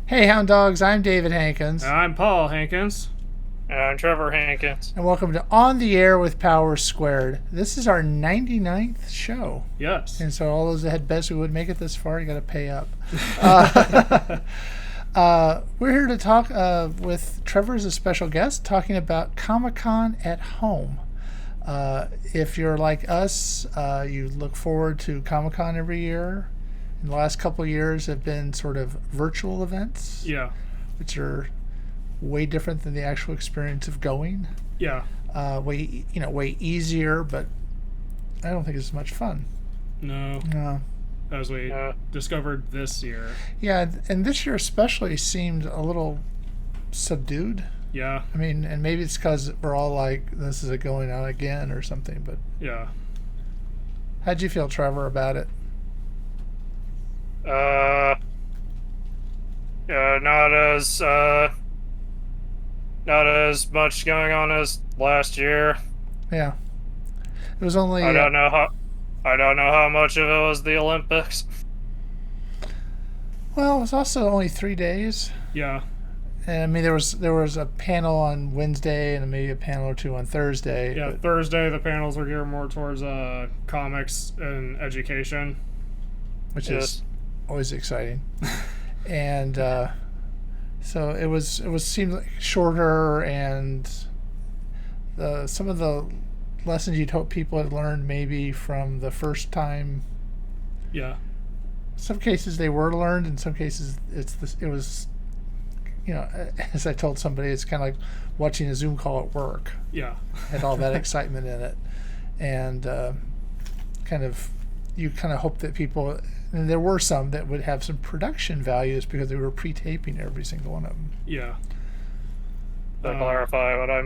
Hey, Hound Dogs, I'm David Hankins. I'm Paul Hankins. And I'm Trevor Hankins. And welcome to On the Air with Power Squared. This is our 99th show. Yes. And so all those that had bets who would make it this far, you got to pay up. We're here to talk with Trevor as a special guest, talking about Comic-Con at home. If you're like us, you look forward to Comic-Con every year. In the last couple of years have been sort of virtual events. Yeah. Which are way different than the actual experience of going. Yeah. Way easier, but I don't think it's as much fun. No. As we discovered this year. Yeah, and this year especially seemed a little subdued. Yeah. I mean, and maybe it's because we're all like, this is going on again or something, but... Yeah. How'd you feel, Trevor, about it? Not as much going on as last year. Yeah. It was only... I don't know how much of it was the Olympics. Well, it was also only 3 days. Yeah. And I mean, there was a panel on Wednesday and maybe a panel or two on Thursday. Yeah, Thursday the panels were geared more towards comics and education. Which is always exciting. And so it seemed like shorter, and some of the lessons you'd hope people had learned maybe from the first time. Yeah. Some cases they were learned, in some cases it was, as I told somebody, it's kind of like watching a Zoom call at work. Yeah. Had all that excitement in it, and you kind of hope that people, and there were some that would have some production values because they were pre-taping every single one of them. Yeah. To clarify what I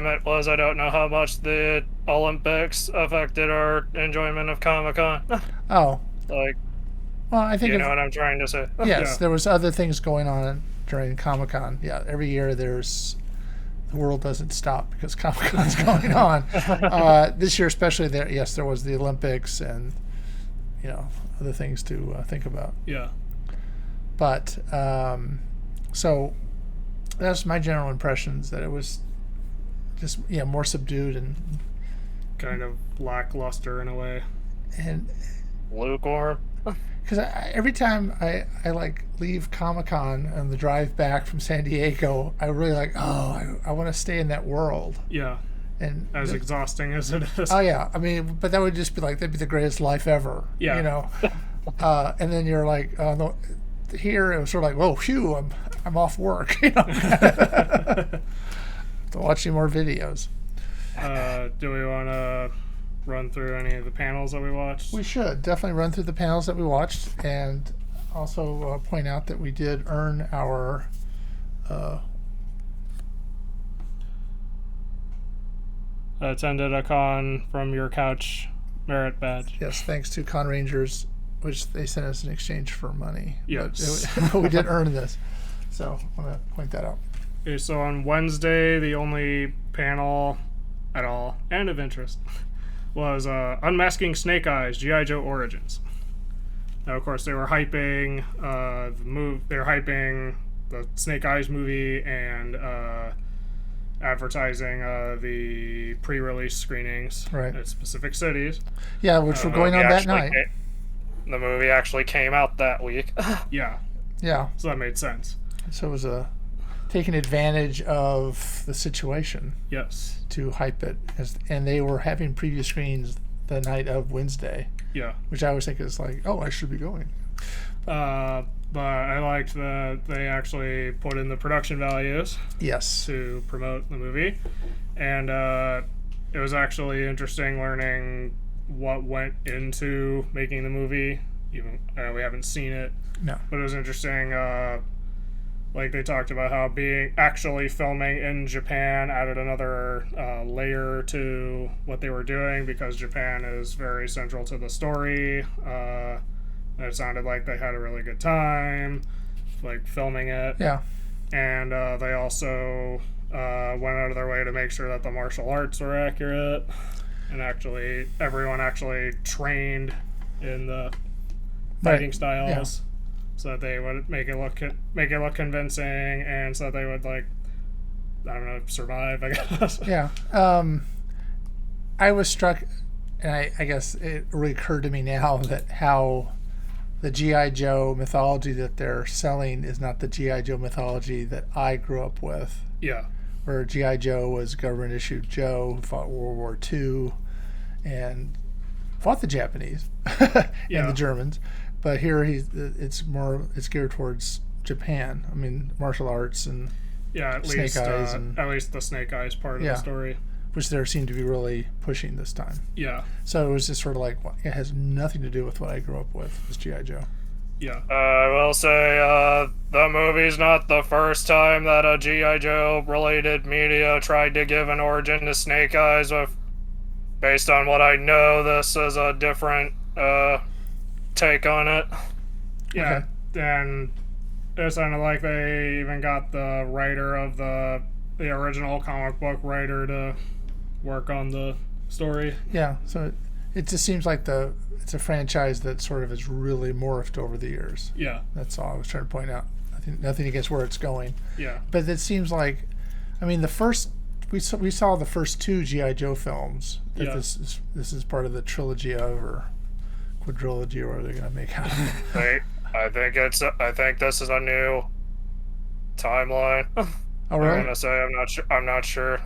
meant was I don't know how much the Olympics affected our enjoyment of Comic-Con. Oh. Well, I think you know what I'm trying to say. Yes, There was other things going on during Comic-Con. Yeah, every year the world doesn't stop because Comic-Con's going on. This year especially, there was the Olympics and other things to think about. Yeah. But so that's my general impressions, that it was just more subdued and kind of lackluster in a way. And lukewarm. Because every time I leave Comic-Con on the drive back from San Diego, I really I want to stay in that world. Yeah. And as exhausting as it is. Oh yeah, I mean, but that would just be that'd be the greatest life ever. Yeah. And then you're like, no, here it was sort of like, whoa, phew, I'm off work. To watching more videos. Do we want to run through any of the panels that we watched? We should definitely run through the panels that we watched, and also point out that we did earn our attended a con from your couch merit badge. Yes, thanks to Con Rangers, which they sent us in exchange for money. Yes. But we did earn this, so I want to point that out. Okay, so on Wednesday, the only panel at all and of interest was Unmasking Snake Eyes, G.I. Joe Origins. Now, of course, they were hyping They were hyping the Snake Eyes movie and advertising the pre-release screenings at specific cities. Yeah, which were going on that night. The movie actually came out that week. Yeah. Yeah. So that made sense. So it was taking advantage of the situation. Yes. To hype it, and they were having preview screens the night of Wednesday. Yeah. Which I always think is like, I should be going. But I liked that they actually put in the production values. Yes. To promote the movie, and it was actually interesting learning what went into making the movie. Even we haven't seen it. No. But it was interesting. They talked about how actually filming in Japan added another layer to what they were doing, because Japan is very central to the story. It sounded like they had a really good time, filming it. Yeah. And they also went out of their way to make sure that the martial arts were accurate, and everyone actually trained in the fighting styles. so that they would make it look convincing, and so that they would like, I don't know, survive, I guess. Yeah. I was struck, and I guess it really occurred to me now that how the G.I. Joe mythology that they're selling is not the G.I. Joe mythology that I grew up with, Yeah. where G.I. Joe was government-issued Joe who fought World War II and fought the Japanese and Yeah. the Germans. But here it's geared towards Japan. I mean, martial arts and Yeah, at Snake least Eyes and- at least the Snake Eyes part of Yeah. the story. which they seem to be really pushing this time. Yeah. So it was just sort of like, well, it has nothing to do with what I grew up with, was G.I. Joe. Yeah. I will say, the movie's not the first time that a G.I. Joe related media tried to give an origin to Snake Eyes. Based on what I know, this is a different take on it. Yeah. Okay. And it sounded like they even got the writer of the original comic book writer to work on the story. Yeah, so it just seems like it's a franchise that sort of has really morphed over the years. Yeah. That's all I was trying to point out. Nothing against where it's going. Yeah. But it seems like, I mean, we saw the first two G.I. Joe films that Yeah. this is part of the trilogy of, or quadrilogy, or whatever they're going to make out of it. Wait, I think this is a new timeline. Oh, I'm really? gonna say I'm not sure.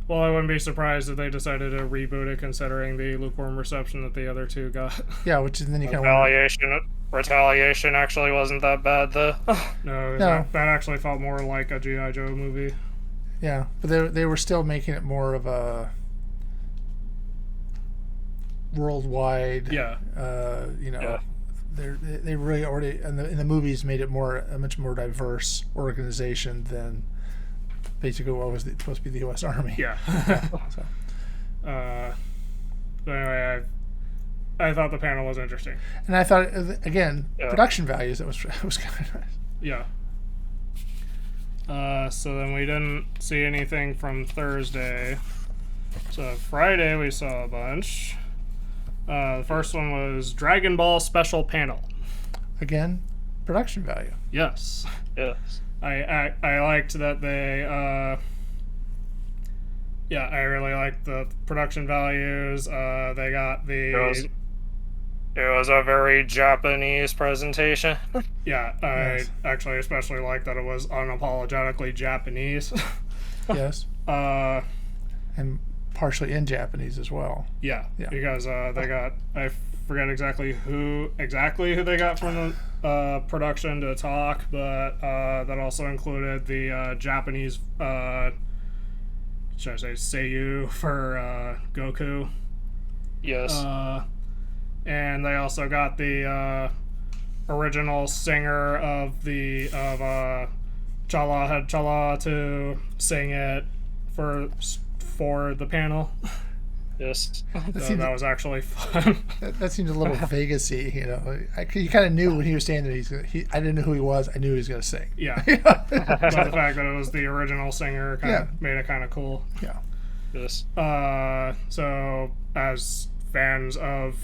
Well, I wouldn't be surprised if they decided to reboot it, considering the lukewarm reception that the other two got. Yeah, which is then you kind of Retaliation actually wasn't that bad though. No, No. that actually felt more like a G.I. Joe movie. yeah, but they were still making it more of a worldwide. Yeah. Yeah. They really already in the movies made it a much more diverse organization than basically what was supposed to be the U.S. Army. Yeah. So, But anyway, I thought the panel was interesting. and I thought again, Yeah. production values. That was kind of nice. Yeah. So then we didn't see anything from Thursday. So Friday we saw a bunch. The first one was Dragon Ball Special Panel. Again, production value. Yes. Yes. I liked that they I really liked the production values. They got It was a very Japanese presentation. yeah, Yes. I actually especially liked that it was unapologetically Japanese. Yes, uh and partially in Japanese as well. yeah, Yeah. because they got, I forget exactly who they got from the production to talk, but that also included the Japanese should I say Seiyu for Goku. Yes. And they also got the original singer of Chala to sing it for the panel. Yes. So that was actually fun. That seemed a little Vegas-y, you know. You kind of knew when he was standing there. I didn't know who he was. I knew he was going to sing. Yeah. But the fact that it was the original singer kind of made it kind of cool. Yeah. Yes. So as fans of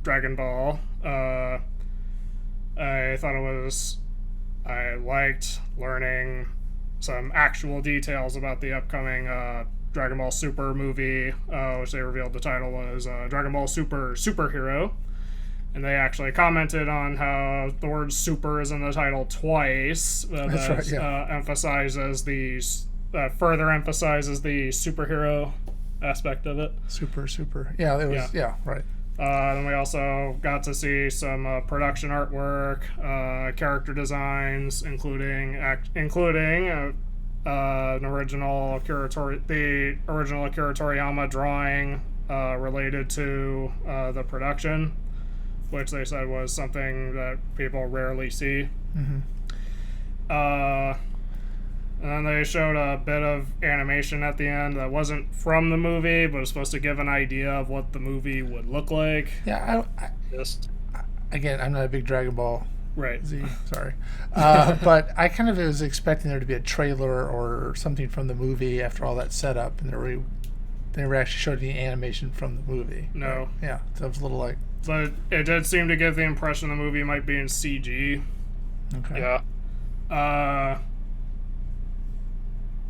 Dragon Ball, I liked learning some actual details about the upcoming Dragon Ball Super movie, which they revealed the title was Dragon Ball Superhero. And they actually commented on how the word super is in the title twice. That's right, yeah. Further emphasizes the superhero aspect of it. Super. Yeah, it was. Yeah, right. Then we also got to see some production artwork, character designs, including an original Akira Toriyama drawing related to the production, which they said was something that people rarely see. Mm-hmm. And then they showed a bit of animation at the end that wasn't from the movie, but was supposed to give an idea of what the movie would look like. Yeah, Yes. again, I'm not a big Dragon Ball Right. Z, sorry. But I kind of was expecting there to be a trailer or something from the movie after all that setup, and they never actually showed any animation from the movie. No. Yeah, so it was a little like... But it did seem to give the impression the movie might be in CG. Okay. Yeah.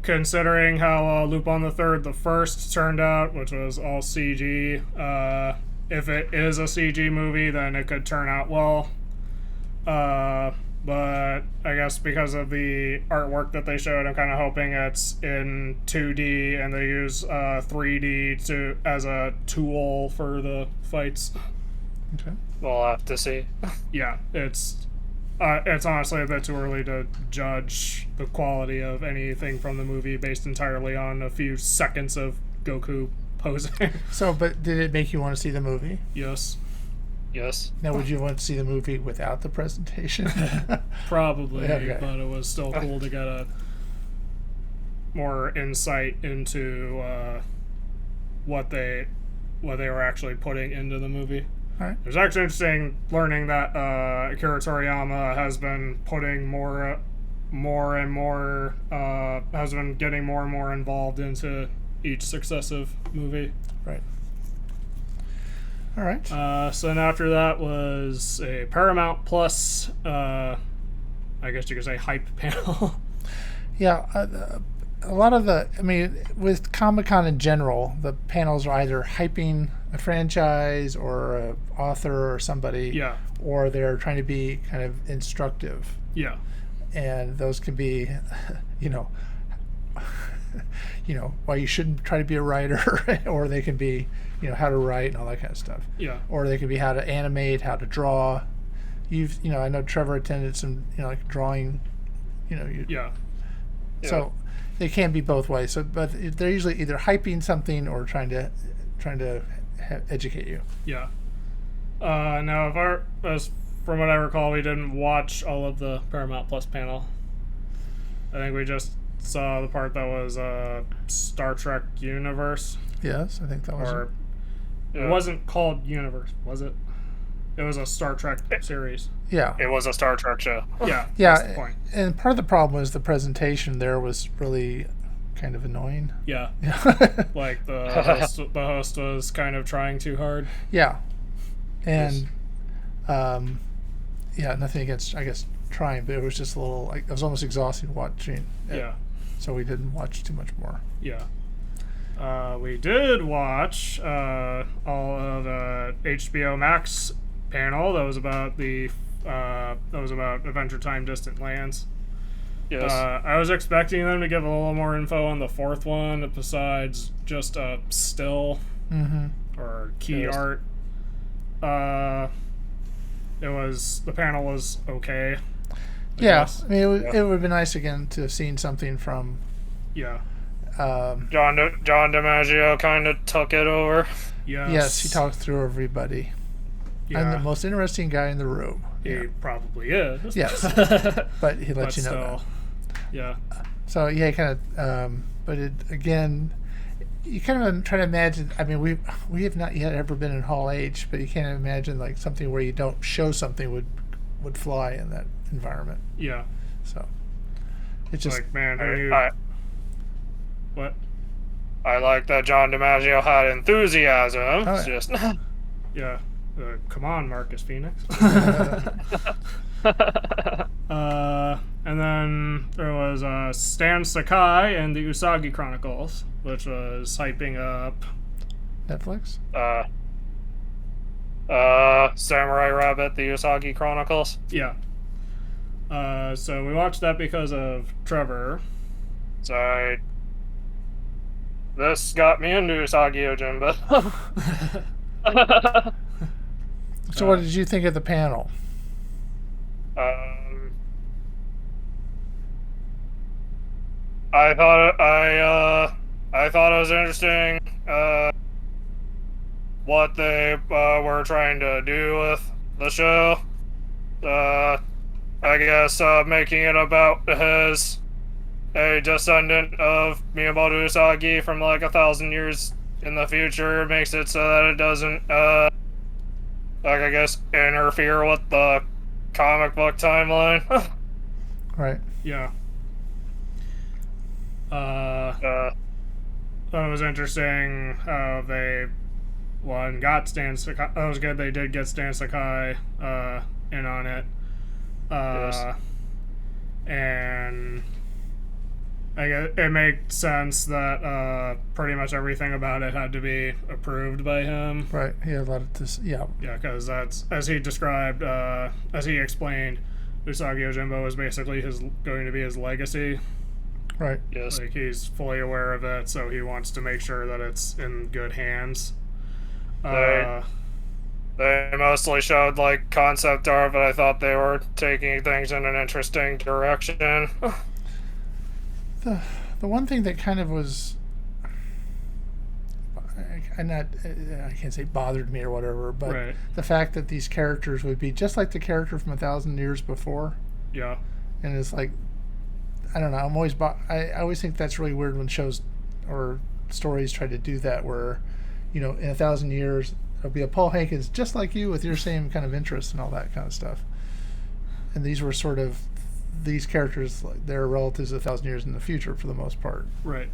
Considering how Lupin the Third, the first, turned out, which was all CG, if it is a CG movie, then it could turn out well. But I guess because of the artwork that they showed, I'm kind of hoping it's in 2D and they use 3D as a tool for the fights. Okay. We'll have to see. Yeah, it's honestly a bit too early to judge the quality of anything from the movie based entirely on a few seconds of Goku posing. So, but did it make you want to see the movie? Yes. Yes. Now, would you want to see the movie without the presentation? Probably, Okay. but it was still cool to get a more insight into what they were actually putting into the movie. All right. It was actually interesting learning that Akira Toriyama has been putting more and more has been getting more and more involved into each successive movie. Right. All right. So then after that was a Paramount Plus, I guess you could say hype panel. Yeah, a lot of with Comic-Con in general, the panels are either hyping a franchise or an author or somebody, Yeah. or they're trying to be kind of instructive. Yeah. And those can be, why you shouldn't try to be a writer, or they can be, how to write and all that kind of stuff. Yeah. Or they can be how to animate, how to draw. I know Trevor attended some, like drawing, Yeah. So they can be both ways. So, but they're usually either hyping something or trying to educate you. Yeah. Now, from what I recall, we didn't watch all of the Paramount Plus panel. I think we just saw the part that was Star Trek Universe. Yes, I think that was. Or Yeah. it wasn't called Universe, was it? It was a Star Trek series. Yeah. It was a Star Trek show. Yeah. Yeah, That's the point. and part of the problem was the presentation there was really kind of annoying. Yeah. Yeah. Like the host was kind of trying too hard. Yeah. And nothing against, I guess, trying, but it was just a little, like, it was almost exhausting watching it. Yeah. So we didn't watch too much more. Yeah. We did watch all of the HBO Max panel that was about Adventure Time Distant Lands. Yes. I was expecting them to give a little more info on the fourth one besides just a still or key Yes. art. The panel was okay. I guess. I mean, it would have been nice again to have seen something from. Yeah. John DiMaggio kind of took it over. Yes, he talked through everybody. Yeah. I'm the most interesting guy in the room. He probably is. Yes, but he lets you know that. Yeah. So yeah, kind of. But it again, you kind of try to imagine. I mean, we have not yet ever been in Hall H, but you can't imagine like something where you don't show something would fly in that environment. Yeah. So it's just Like, man, what? I like that John DiMaggio had enthusiasm. Oh, It's yeah. just Yeah. Come on, Marcus Phoenix. And then there was Stan Sakai and the Usagi Chronicles, which was hyping up. Netflix. Samurai Rabbit, the Usagi Chronicles. Yeah. So we watched that because of Trevor. So this got me into Usagi Yojimba. So what did you think of the panel? I thought it was interesting what they were trying to do with the show. I guess making it about a descendant of Miyamoto Usagi from like 1,000 years in the future makes it so that it doesn't I guess interfere with the comic book timeline. Right. Yeah. Thought it was interesting how they got Stan Sakai. That was good. They did get Stan Sakai in on it. Yes. and I guess it makes sense that pretty much everything about it had to be approved by him. Right. He had a lot of this. Yeah. Yeah, because that's, as he described, as he explained, Usagi Yojimbo is basically going to be his legacy. Right. Yes. Like, he's fully aware of it, so he wants to make sure that it's in good hands. They mostly showed like concept art, but I thought they were taking things in an interesting direction. The one thing that kind of was, I can't say bothered me or whatever, but Right. the fact that these characters would be just like the character from 1,000 Years Before, Yeah. and it's like, I don't know. I always think that's really weird when shows or stories try to do that, where, in 1,000 years there'll be a Paul Hankins just like you with your same kind of interests and all that kind of stuff. And these were sort of these characters, like, they're relatives 1,000 years in the future for the most part. Right.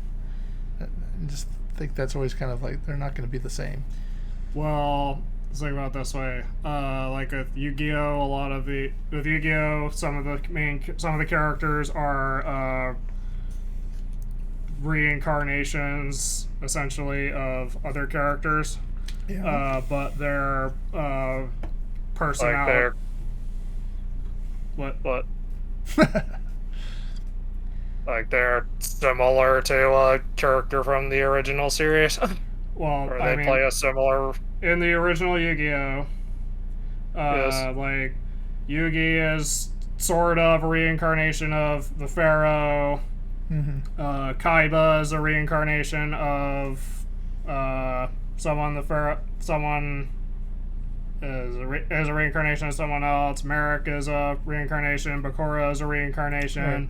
I just think that's always kind of like they're not going to be the same. Well, let's think about it this way. Like with Yu-Gi-Oh, with Yu-Gi-Oh, some of the characters are reincarnations, essentially, of other characters. Yeah. But their Like personality. they're What? like they're similar to a character from the original series, Well, or I they mean, play a similar. in the original Yu-Gi-Oh, Yes. like, Yugi is sort of a reincarnation of the Pharaoh. Mm-hmm. Kaiba is a reincarnation of someone is a reincarnation of someone else. Merrick is a reincarnation. Bakura is a reincarnation. Right.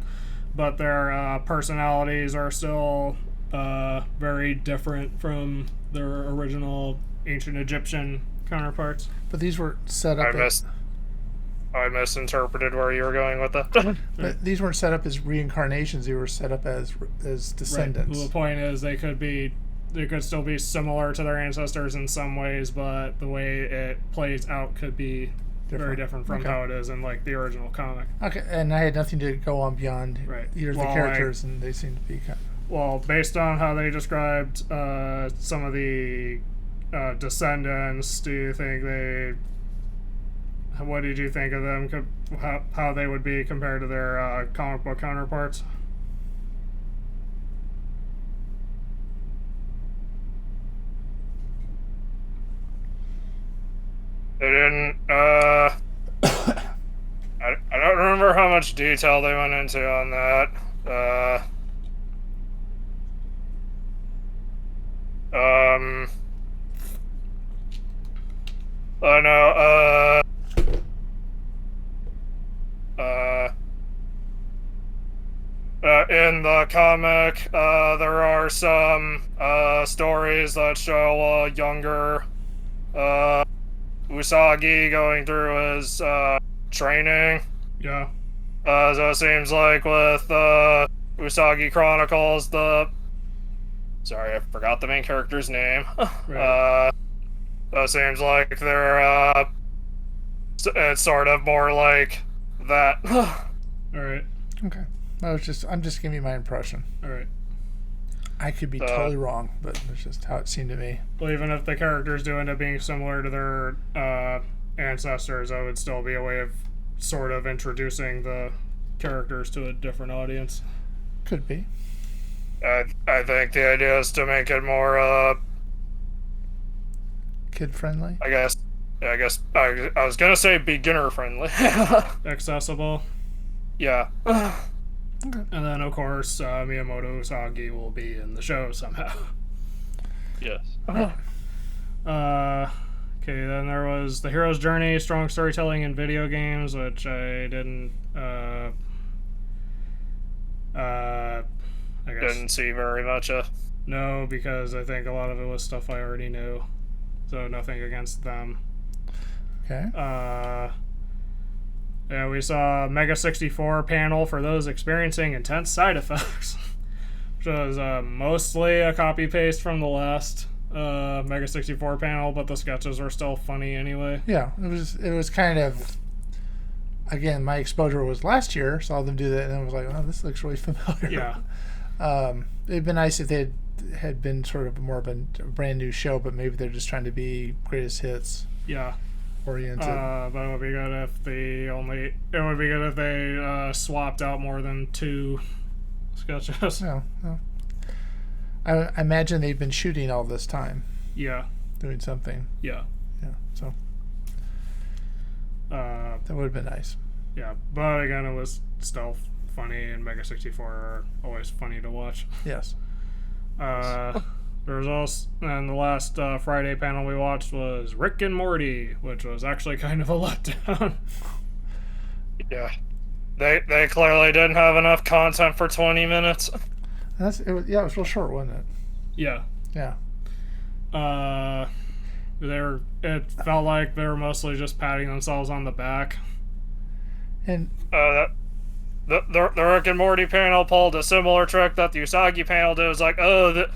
But their personalities are still very different from their original ancient Egyptian counterparts. But these were set up. I misinterpreted where you were going with that. But these weren't set up as reincarnations. They were set up as descendants. Right. Well, the point is, they could still be similar to their ancestors in some ways, but the way it plays out could be very different from Okay. how it is in, like, the original comic. Okay, and I had nothing to go on beyond Right. here's Well, the characters, and they seem to be kind Well, based on how they described some of the descendants, what did you think of them? How they would be compared to their comic book counterparts? They didn't. I don't remember how much detail they went into on that. I know. In the comic, there are some stories that show a younger Usagi going through his training. Yeah. So it seems like with Usagi Chronicles, sorry, I forgot the main character's name. Right. So it seems like they're it's sort of more like that. All right. of. Okay. I'm just giving you my impression. All right. I could be totally wrong, but it's just how it seemed to me. Well, even if the characters do end up being similar to their ancestors, that would still be a way of sort of introducing the characters to a different audience. Could be. I think the idea is to make it more Kid friendly. I guess I was gonna say beginner friendly. Accessible. Yeah. Okay. And then, of course, Miyamoto Usagi will be in the show somehow. Yes. Okay. Okay, then there was The Hero's Journey, Strong Storytelling in Video Games, which I didn't, I guess. Didn't see very much of. No, because I think a lot of it was stuff I already knew. So nothing against them. Okay. Yeah, we saw a Mega 64 panel for those experiencing intense side effects, which was mostly a copy paste from the last Mega 64 panel, but the sketches were still funny anyway. Yeah, it was kind of again, my exposure was last year. Saw them do that, and I was like, "Oh, this looks really familiar." Yeah. It'd been nice if they had been sort of more of a brand new show, but maybe they're just trying to be greatest hits Yeah. oriented. But it would be good if they swapped out more than 2 sketches. No. I imagine they've been shooting all this time, Yeah. doing something. Yeah. Yeah, so that would have been nice. Yeah. But again, it was still funny, and Mega 64 are always funny to watch. Yes. There was also, and the last Friday panel we watched was Rick and Morty, which was actually kind of a letdown. Yeah. They clearly didn't have enough content for 20 minutes. It was real short, wasn't it? Yeah. Yeah. It felt like they were mostly just patting themselves on the back. And The Rick and Morty panel pulled a similar trick that the Usagi panel did. It was like, oh,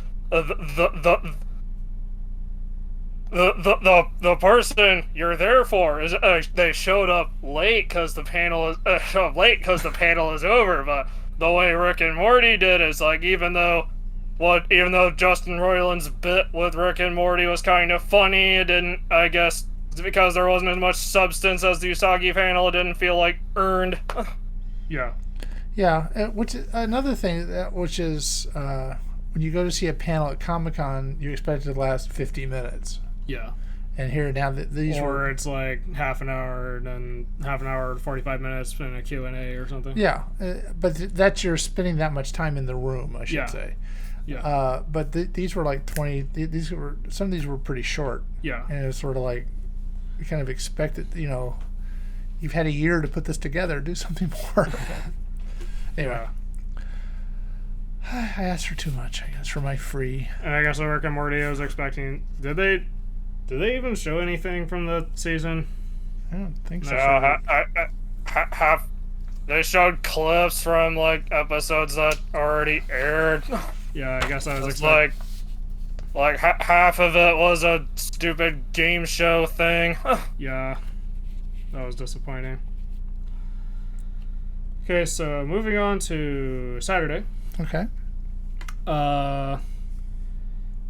the person you're there for is they showed up late because the panel is over. But the way Rick and Morty did is like, even though Justin Roiland's bit with Rick and Morty was kind of funny, it didn't, I guess, because there wasn't as much substance as the Usagi panel, it didn't feel like earned. Yeah. yeah, which another thing which is when you go to see a panel at Comic-Con, you expect it to last 50 minutes. Yeah. And here now these Or it's like half an hour and 45 minutes in a Q&A or something. Yeah, but that's you're spending that much time in the room, I should say. Yeah. But these were like 20. Some of these were pretty short. Yeah. And it was sort of like you kind of expected. You've had a year to put this together. Do something more. Anyway, I asked for too much. I guess for my free. And I guess Rick and Morty, I was expecting. Did they even show anything from the season? I don't think so. No, they showed clips from like episodes that already aired. Yeah, I guess I was It's expecting. like half of it was a stupid game show thing. Yeah, that was disappointing. Okay, so moving on to Saturday. Okay.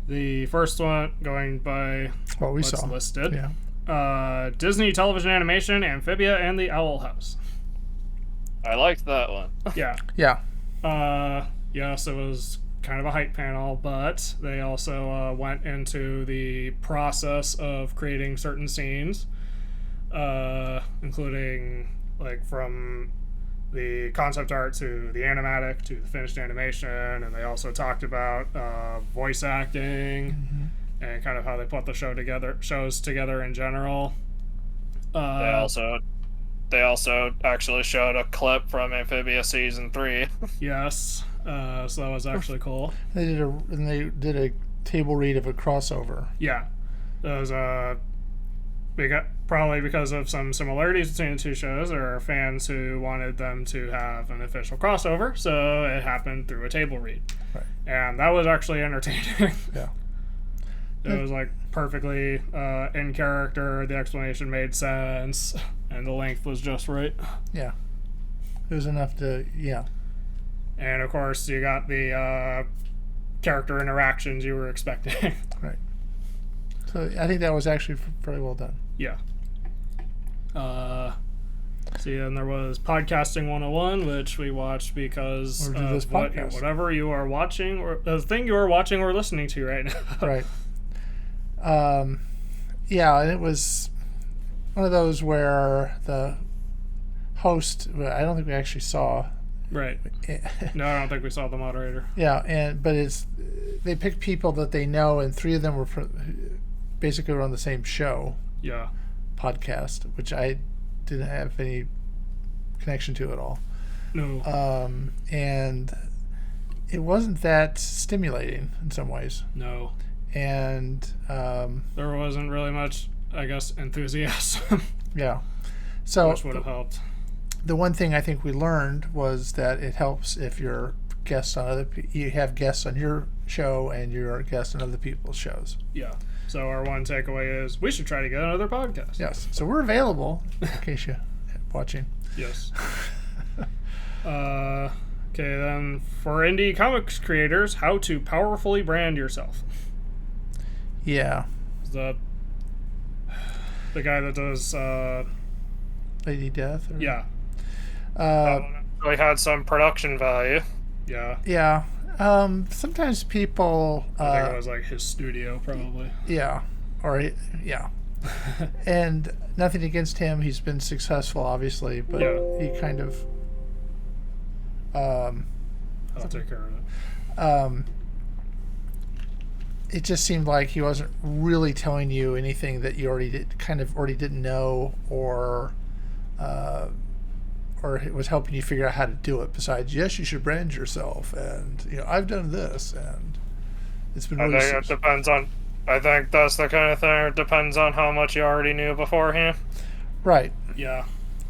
The first one going by What we what's saw listed. Yeah. Disney television animation, Amphibia and the Owl House. I liked that one. Yeah. Yeah. Yes, it was kind of a hype panel, but they also went into the process of creating certain scenes, including like from the concept art to the animatic to the finished animation, and they also talked about voice acting and kind of how they put the shows together in general. They also actually showed a clip from Amphibia season 3. Yes, so that was actually cool. They did a table read of a crossover. Yeah, it was probably because of some similarities between the two shows. There are fans who wanted them to have an official crossover, so it happened through a table read. Right. And that was actually entertaining. Yeah. It was like perfectly in character, the explanation made sense, and the length was just right. Yeah. It was enough to, yeah. And of course, you got the character interactions you were expecting. Right. So I think that was actually very well done. Yeah. See, and there was Podcasting 101, which we watched because Or do this of podcast. whatever you are watching, or the thing you are watching or listening to right now. Right. Yeah, and it was one of those where the host, I don't think we actually saw. Right. No, I don't think we saw the moderator. Yeah, but they picked people that they know, and 3 of them were basically on the same show. Yeah. Podcast, which I didn't have any connection to at all. No. And it wasn't that stimulating in some ways. No. And There wasn't really much, I guess, enthusiasm, yeah. So which would have helped. the one thing I think we learned was that it helps if you're guests on you have guests on your show and you're guests on other people's shows. Yeah. So our one takeaway is we should try to get another podcast. Yes. So we're available in case you watching. Yes. Okay, then for indie comics creators, how to powerfully brand yourself. Yeah. The guy that does Lady Death? Or, yeah. Really had some production value. Yeah. Yeah. Sometimes people... I think it was like his studio, probably. Yeah. Or, yeah. And nothing against him. He's been successful, obviously, but he kind of... I'll take care of it. It just seemed like he wasn't really telling you anything that you already didn't know, or it was helping you figure out how to do it. Besides, yes, you should brand yourself, and I've done this, and it's been really. I think it depends on. I think that's the kind of thing. It depends on how much you already knew beforehand. Right. Yeah.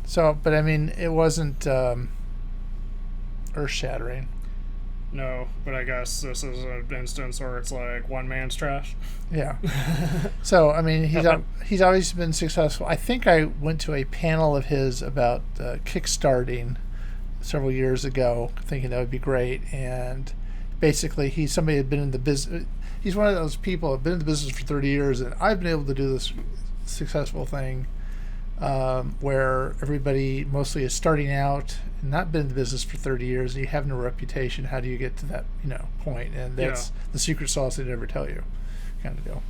So, but I mean, it wasn't earth-shattering. No, but I guess this is an instance where it's like one man's trash. Yeah. So, I mean, he's always been successful. I think I went to a panel of his about kickstarting several years ago, thinking that would be great. And basically, he's somebody who had been in the business. He's one of those people who have been in the business for 30 years, and I've been able to do this successful thing where everybody mostly is starting out and not been in the business for 30 years, and you have no reputation. How do you get to that point? And that's the secret sauce they never tell you, kind of deal.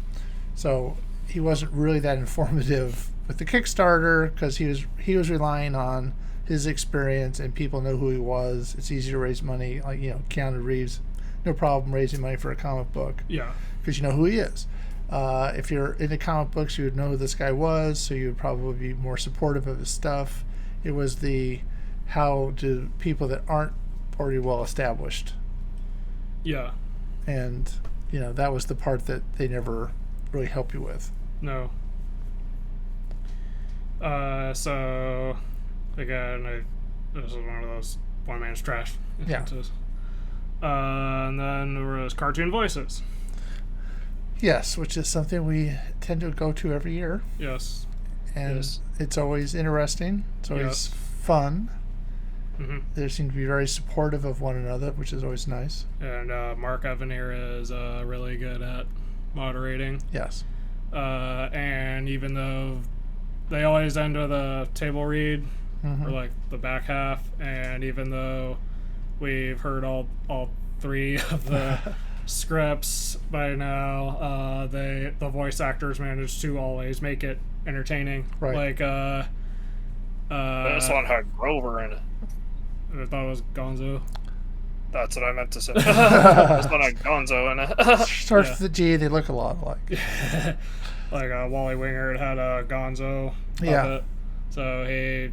So he wasn't really that informative with the Kickstarter because he was relying on his experience, and people know who he was. It's easy to raise money, like Keanu Reeves, no problem raising money for a comic book. Yeah, because you know who he is. If you're into comic books, you would know who this guy was, so you would probably be more supportive of his stuff. It was the how do people that aren't already well established. Yeah. And, that was the part that they never really help you with. No. So, again, this is one of those one man's trash instances. Yeah. And then there was cartoon voices. Yes, which is something we tend to go to every year. Yes. And it's always interesting. It's always fun. Mm-hmm. They seem to be very supportive of one another, which is always nice. And Mark Evanier is really good at moderating. Yes. And even though they always end with a table read, or like the back half, and even though we've heard all three of the scripts by now, the voice actors managed to always make it entertaining. Right. Like this one had Grover in it. I thought it was Gonzo. That's what I meant to say. This one had Gonzo in it. Starts with the G. They look a lot alike. Like Wally Wingert had a Gonzo puppet, so he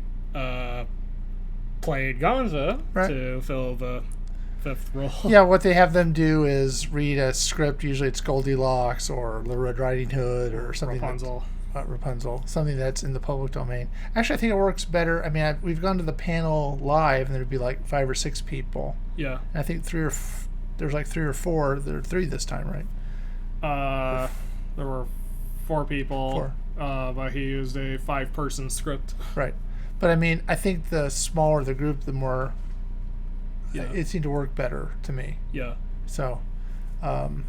played Gonzo to fill the fifth role. Yeah, what they have them do is read a script. Usually it's Goldilocks or the Red Riding Hood or something. Rapunzel, something that's in the public domain. Actually, I think it works better. I mean, we've gone to the panel live, and there'd be like 5 or 6 people. Yeah. And I think there's like 3 or 4. There are 3 this time, right? There were 4 people. 4. But he used a 5-person script. Right. But I mean, I think the smaller the group, the more it seemed to work better to me. Yeah. So, because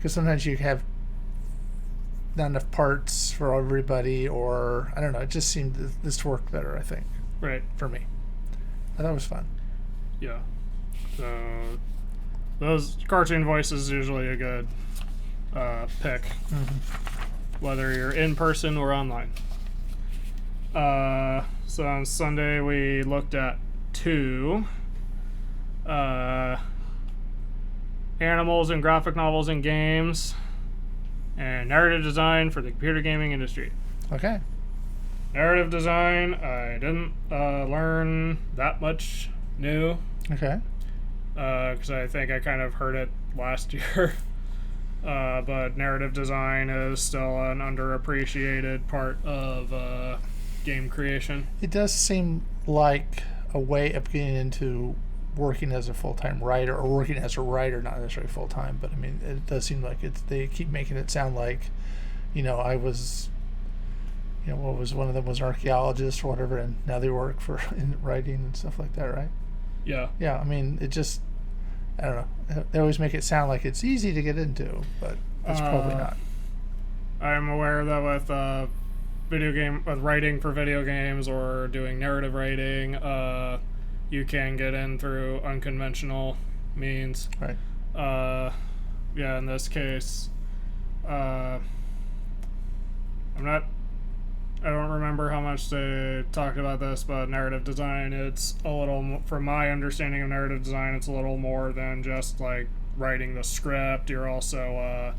sometimes you have not enough parts for everybody, or I don't know. It just seemed this worked better, I think. Right. For me. I thought it was fun. Yeah. So those cartoon voices is usually a good pick, whether you're in person or online. So on Sunday we looked at 2 animals in graphic novels and games, and narrative design for the computer gaming industry. Okay. Narrative design, I didn't learn that much new. Okay. Because I think I kind of heard it last year. But narrative design is still an underappreciated part of game creation. It does seem like a way of getting into working as a full-time writer, or working as a writer, not necessarily full-time, but I mean, it does seem like they keep making it sound like, I was what was one of them was an archaeologist or whatever, and now they work for in writing and stuff like that, right? Yeah. Yeah, I mean, it just, I don't know. They always make it sound like it's easy to get into, but it's probably not. I'm aware that with writing for video games or doing narrative writing, you can get in through unconventional means. Right. Yeah, in this case, I don't remember how much they talked about this, but narrative design, it's a little, from my understanding of narrative design, it's a little more than just like writing the script. You're also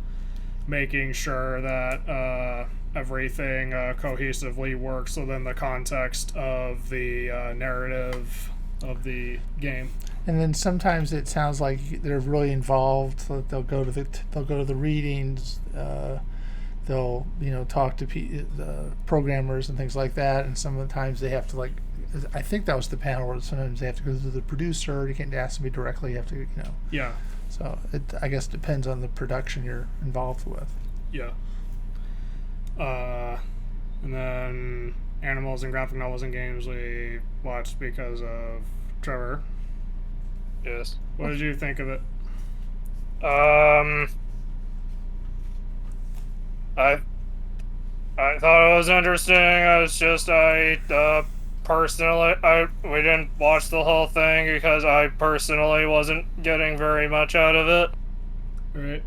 making sure that everything cohesively works within the context of the narrative of the game. And then sometimes it sounds like they're really involved. So they'll go to the readings. They'll talk to the programmers and things like that. And some of the times they have to, like, I think that was the panel where sometimes they have to go to the producer. You can't ask me directly. You have to Yeah. So it, I guess, depends on the production you're involved with. Yeah. And then animals and graphic novels and games we watched because of Trevor. Yes. What did you think of it? I thought it was interesting. We didn't watch the whole thing because I personally wasn't getting very much out of it. Right.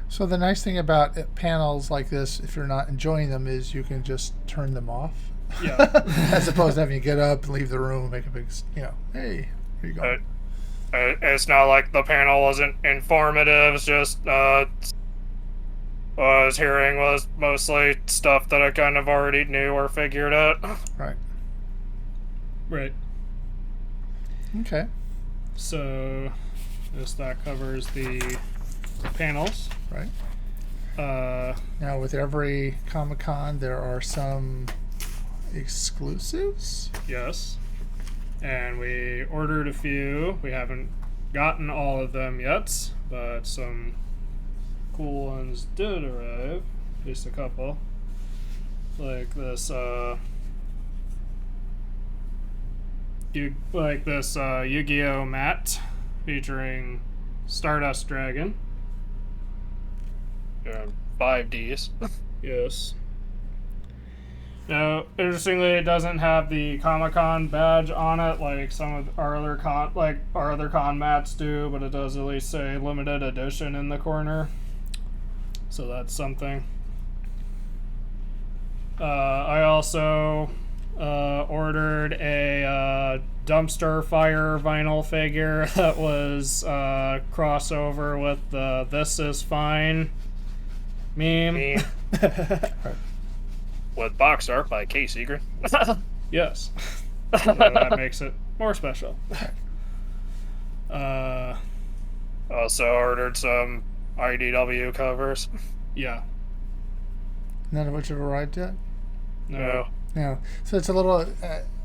So the nice thing about panels like this, if you're not enjoying them, is you can just turn them off. Yeah. As opposed to having to get up and leave the room and make a big, hey, here you go. It's not like the panel wasn't informative. It's just what I was hearing was mostly stuff that I kind of already knew or figured out. Right. Right. Okay. So, that covers the panels. Right. Now, with every Comic-Con, there are some exclusives. Yes. And we ordered a few. We haven't gotten all of them yet, but some cool ones did arrive. At least a couple. Like this, Yu-Gi-Oh! Mat featuring Stardust Dragon. 5Ds. Yes. Now, interestingly, it doesn't have the Comic-Con badge on it like some of our other con mats do, but it does at least say limited edition in the corner. So that's something. I also ordered a dumpster fire vinyl figure that was crossover with the "This Is Fine" meme. With box art by K. Seegren. Yes. So that makes it more special. Also ordered some IDW covers. Yeah. None of which have arrived yet? No. No. So it's a little,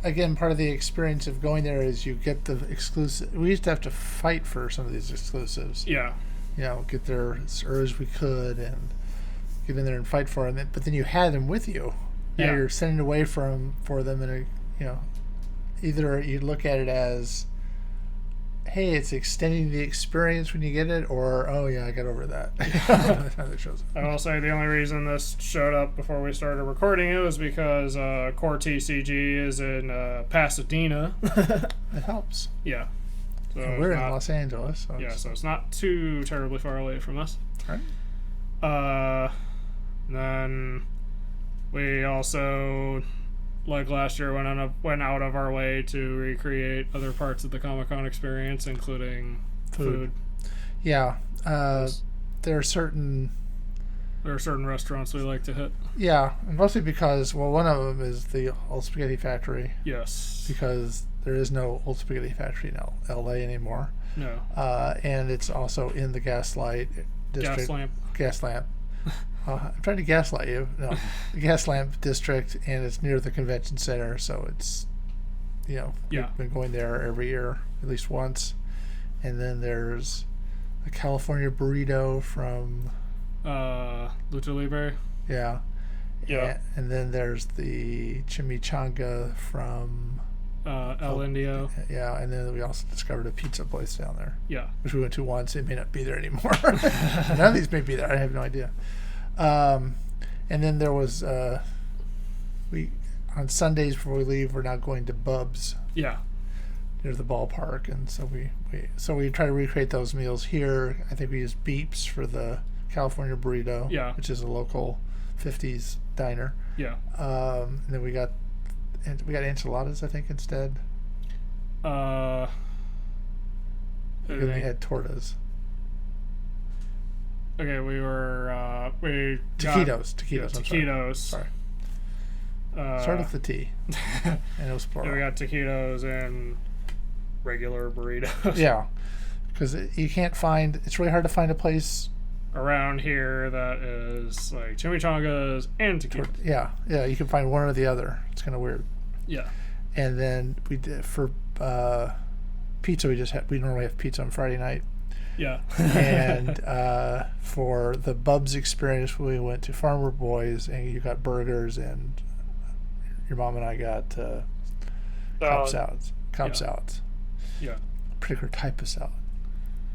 again, part of the experience of going there is you get the exclusive. We used to have to fight for some of these exclusives. Yeah. Get there as early as we could and get in there and fight for them. But then you had them with you. Now you're sending away for them, and either you look at it as, hey, it's extending the experience when you get it, or oh yeah, I got over that. I will say the only reason this showed up before we started recording it was because Core TCG is in Pasadena. It helps. Yeah. So we're in Los Angeles. So it's not too terribly far away from us. Right. Then we also, like last year, went out of our way to recreate other parts of the Comic-Con experience, including food. Yeah. There are certain restaurants we like to hit. Yeah, and mostly because, one of them is the Old Spaghetti Factory. Yes. Because there is no Old Spaghetti Factory in L.A. anymore. No. And it's also in the Gaslight District. Gaslamp. I'm trying to gaslight you. No, the Gaslamp District, and it's near the convention center, so it's, we've been going there every year, at least once. And then there's a California burrito from Lucha Libre. Yeah. Yeah. And then there's the chimichanga from El Indio. yeah, and then we also discovered a pizza place down there, Yeah. which we went to once. It may not be there anymore. None of these may be there. I have no idea. And then there was we on Sundays before we leave, we're now going to Bub's Yeah. near the ballpark, and so we try to recreate those meals here. I think we use Beeps for the California burrito, Yeah. which is a local 50s diner. Yeah. And then we got enchiladas, I think, instead. I And then we think- had tortas. Okay, we got Taquitos. I'm sorry. taquitos. Sorry. Uh, Start with the T. And it was plural. yeah, we got taquitos and regular burritos. Yeah, because you can't find. It's really hard to find a place. Around here that is like chimichangas and taquitos. Yeah, you can find one or the other. It's kind of weird. Yeah. And then we did for pizza. We normally have pizza on Friday night. Yeah. And for the Bubs experience, we went to Farmer Boys, and you got burgers, and your mom and I got Cobb salads. Cobb salads. Yeah. Particular type of salad.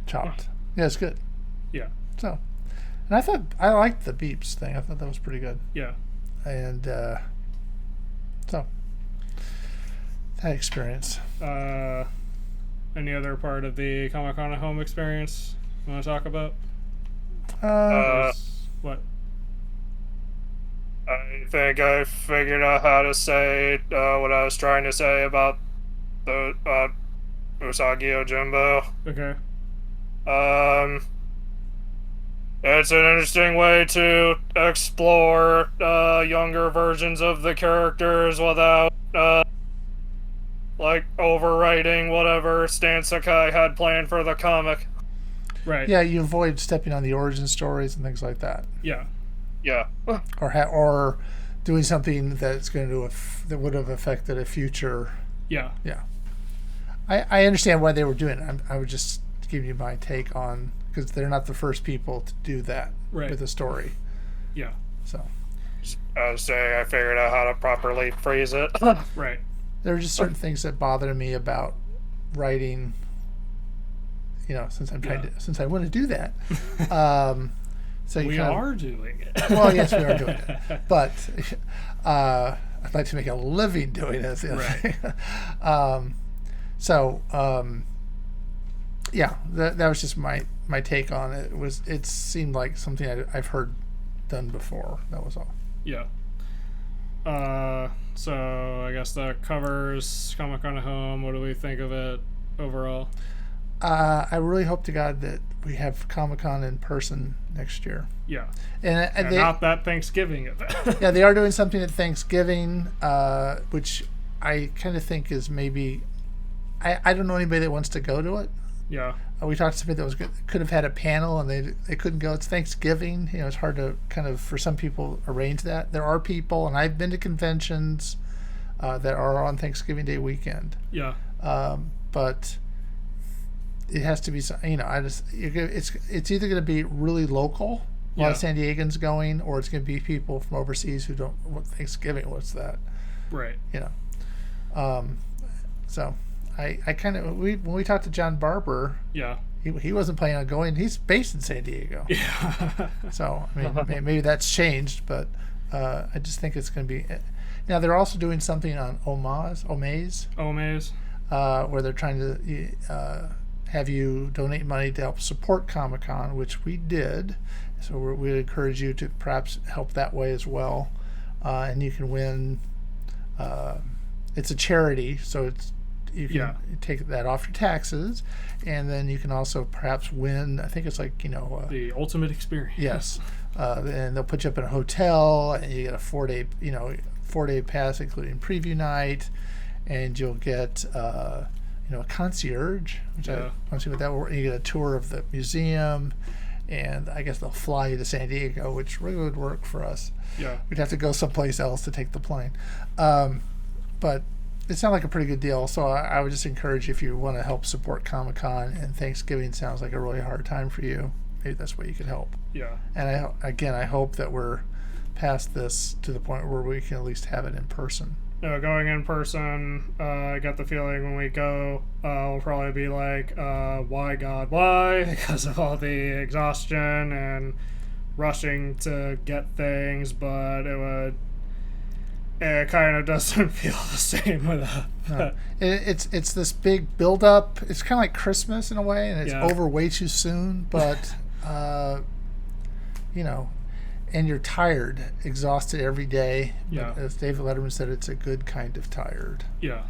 Chopped. Yeah, it's good. Yeah. So, and I liked the Beeps thing. I thought that was pretty good. Yeah. And so, that experience. Any other part of the Comic-Con at Home experience you want to talk about? What? I think I figured out how to say what I was trying to say about the Usagi Yojimbo. Okay. It's an interesting way to explore younger versions of the characters without like overwriting whatever Stan Sakai had planned for the comic. Right. Yeah, you avoid stepping on the origin stories and things like that, Yeah. Yeah. or doing something that's going to that would have affected a future. Yeah. Yeah, I understand why they were doing it. I was just giving you my take on, because they're not the first people to do that Right. with a story. Yeah. So I was saying I figured out how to properly phrase it. Right. there are just certain things that bother me about writing. Since I want to do that. So you We kind of, are doing it. well, yes, we are doing it, but I'd like to make a living doing it. Right. Yeah, that was just my take on it. It seemed like something I've heard done before. That was all. Yeah. So I guess that covers Comic-Con at Home. What do we think of it overall? I really hope to God that we have Comic-Con in person next year. Yeah. And they, not that Thanksgiving event. yeah, they are doing something at Thanksgiving, which I kind of think is maybe. I don't know anybody that wants to go to it. Yeah. We talked to somebody that was could have had a panel and they couldn't go. It's Thanksgiving. It's hard to kind of, for some people, arrange that. There are people, and I've been to conventions that are on Thanksgiving Day weekend. Yeah. But it has to be, it's either going to be really local, a lot of San Diegans going, or it's going to be people from overseas who don't, what Thanksgiving, what's that? Right. So I kind of, when we talked to John Barber, Yeah. he wasn't planning on going. He's based in San Diego. Yeah. So, I mean, maybe that's changed, but I just think it's going to be. Now, they're also doing something on Omaze, Omaze. where they're trying to have you donate money to help support Comic-Con, which we did. So we encourage you to perhaps help that way as well. And you can win. It's a charity, so you can take that off your taxes, and then you can also perhaps win. I think it's like The ultimate experience. yes, and they'll put you up in a hotel, and you get a 4-day pass, including preview night, and you'll get a concierge, which I want to see what that will. You get a tour of the museum, and I guess they'll fly you to San Diego, which really would work for us. Yeah. We'd have to go someplace else to take the plane, but it sounded like a pretty good deal. So I would just encourage you, if you want to help support Comic-Con, and Thanksgiving sounds like a really hard time for you, maybe that's where you could help. Yeah. And I hope that we're past this to the point where we can at least have it in person. Going in person, I got the feeling when we go, we'll probably be like, why God, why? Because of all the exhaustion and rushing to get things, but it kind of doesn't feel the same without. No. It's this big build up. It's kind of like Christmas in a way, and it's Yeah. over way too soon. But and you're tired, exhausted every day. Yeah. But as David Letterman said, it's a good kind of tired. Yeah.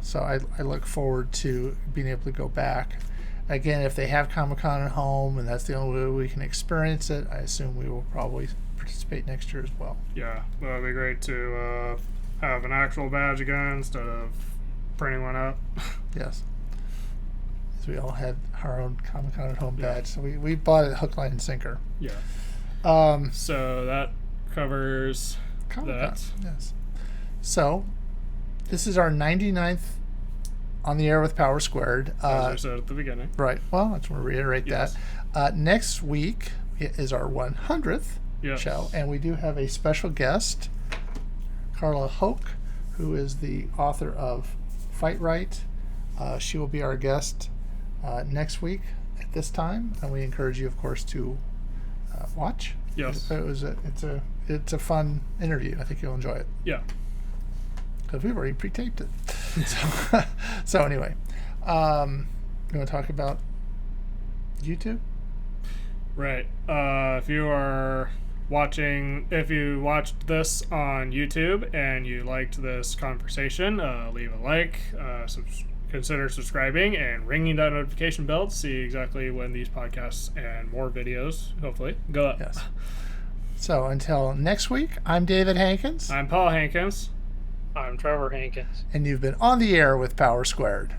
So I look forward to being able to go back. Again, if they have Comic-Con at home and that's the only way we can experience it, I assume we will probably participate next year as well. Yeah, well, it'd be great to have an actual badge again instead of printing one out. Yes. Because we all had our own Comic-Con at home Yeah. badge. So we bought it hook, line, and sinker. Yeah. Um, So that covers Comic-Con, that. yes. So this is our 99th on the air with Power Squared. As I said at the beginning. Right. Well, I just want to reiterate Yes. that. Next week is our 100th Yes. show, and we do have a special guest, Carla Hoke, who is the author of Fight Right. She will be our guest next week at this time, and we encourage you, of course, to watch. Yes. It's a fun interview. I think you'll enjoy it Yeah. because we've already pre-taped it. So anyway, you want to talk about YouTube? Right. If you watched this on YouTube and you liked this conversation, leave a like, consider subscribing and ringing that notification bell to see exactly when these podcasts and more videos, hopefully, go up. Yes. So until next week, I'm David Hankins, I'm Paul Hankins. I'm Trevor Hankins. and you've been on the air with Power Squared.